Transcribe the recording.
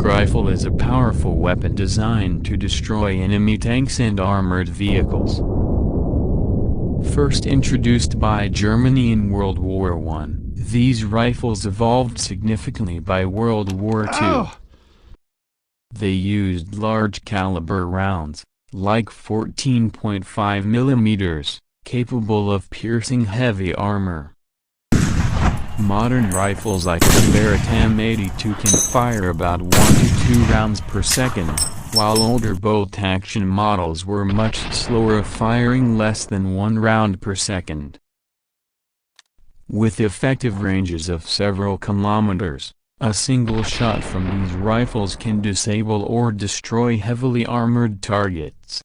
rifle is a powerful weapon designed to destroy enemy tanks and armored vehicles. First introduced by Germany in World War I, these rifles evolved significantly by World War II. They used large-caliber rounds, like 14.5 mm, capable of piercing heavy armor. Modern rifles like the Maritime 82 can fire about 1 to 2 rounds per second, while older bolt-action models were much slower, firing less than 1 round per second. With effective ranges of several kilometers, a single shot from these rifles can disable or destroy heavily armored targets.